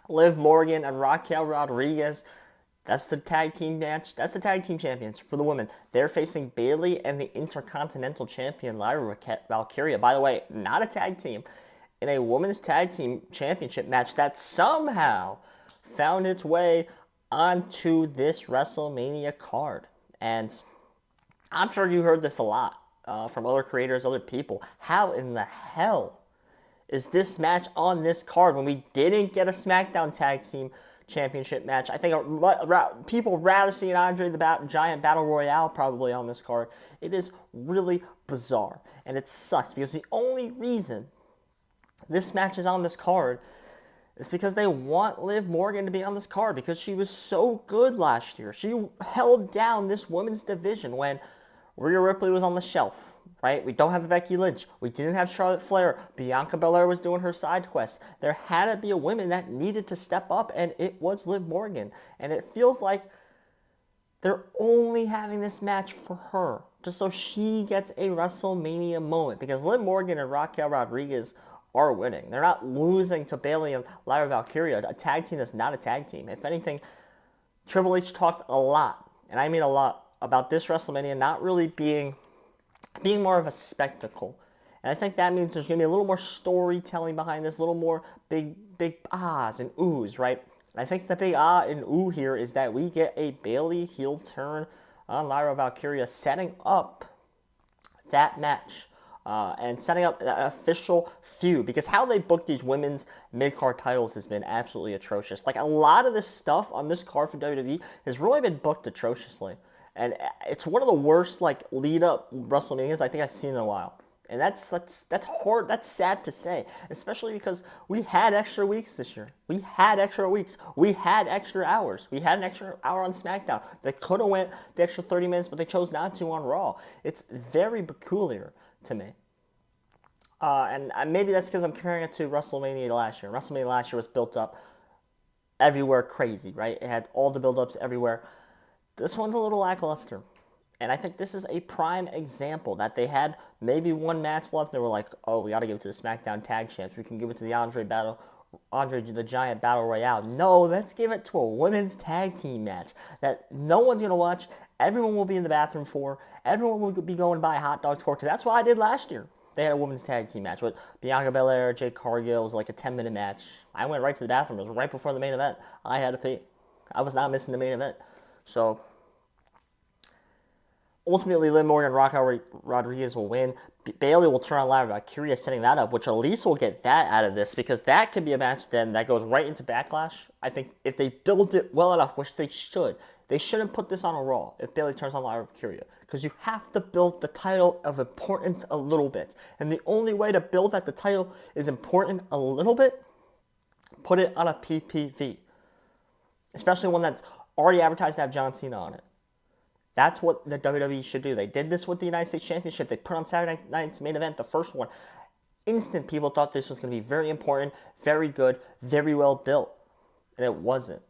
Liv Morgan and Raquel Rodriguez. That's the tag team match. That's the tag team champions for the women. They're facing Bayley and the Intercontinental Champion Lyra Valkyria. By the way, not a tag team. In a women's tag team championship match that somehow found its way onto this WrestleMania card. And I'm sure you heard this a lot from other creators, other people. How in the hell is this match on this card when we didn't get a SmackDown Tag Team Championship match? I think people rather see an Andre the Giant Battle Royale probably on this card. It is really bizarre, and it sucks because the only reason this match is on this card is because they want Liv Morgan to be on this card because she was so good last year. She held down this women's division when Rhea Ripley was on the shelf. Right? We don't have a Becky Lynch. We didn't have Charlotte Flair. Bianca Belair was doing her side quest. There had to be a woman that needed to step up, and it was Liv Morgan. And it feels like they're only having this match for her, just so she gets a WrestleMania moment. Because Liv Morgan and Raquel Rodriguez are winning. They're not losing to Bayley and Lyra Valkyria, a tag team that's not a tag team. If anything, Triple H talked a lot, and I mean a lot, about this WrestleMania not really being more of a spectacle. And I think that means there's going to be a little more storytelling behind this, a little more big ahs and oohs, right? And I think the big ah and ooh here is that we get a Bayley heel turn on Lyra Valkyria, setting up that match and setting up an official feud. Because how they book these women's mid-card titles has been absolutely atrocious. Like, a lot of this stuff on this card for WWE has really been booked atrociously. And it's one of the worst, like, lead-up WrestleManias I think I've seen in a while. And that's hard. That's sad to say, especially because we had extra weeks this year. We had extra weeks. We had extra hours. We had an extra hour on SmackDown. They could have went the extra 30 minutes, but they chose not to on Raw. It's very peculiar to me. And maybe that's because I'm comparing it to WrestleMania last year. WrestleMania last year was built up everywhere crazy, right? It had all the build-ups everywhere. This one's a little lackluster. And I think this is a prime example that they had maybe one match left. And they were like, oh, we got to give it to the SmackDown Tag Champs. We can give it to the Andre the Giant Battle Royale. No, let's give it to a women's tag team match that no one's going to watch. Everyone will be in the bathroom for. Everyone will be going to buy hot dogs for. Because that's what I did last year. They had a women's tag team match with Bianca Belair, Jade Cargill. It was like a 10-minute match. I went right to the bathroom. It was right before the main event. I had to pee. I was not missing the main event. So, ultimately, Liv Morgan and Raquel Rodriguez will win. Bayley will turn on Lyra Valkyria, setting that up, which at least will get that out of this, because that could be a match then that goes right into Backlash. I think if they build it well enough, which they shouldn't put this on a Raw if Bayley turns on Lyra Valkyria, because you have to build the title of importance a little bit. And the only way to build that the title is important a little bit, put it on a PPV, especially one that's already advertised to have John Cena on it. That's what the WWE should do. They did this with the United States Championship. They put on Saturday night's main event, the first one. Instant people thought this was going to be very important, very good, very well built. And it wasn't.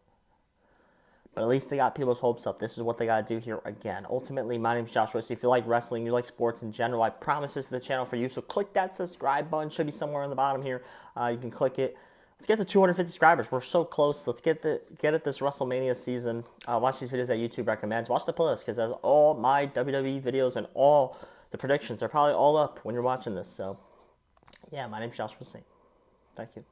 But at least they got people's hopes up. This is what they got to do here again. Ultimately, my name is Joshua. So if you like wrestling, you like sports in general, I promise this is the channel for you. So click that subscribe button. Should be somewhere on the bottom here. You can click it. Let's get to 250 subscribers. We're so close. Let's get it this WrestleMania season. Watch these videos that YouTube recommends. Watch the playlist because that's all my WWE videos and all the predictions. They're probably all up when you're watching this. So, yeah, my name's Joshua Singh. Thank you.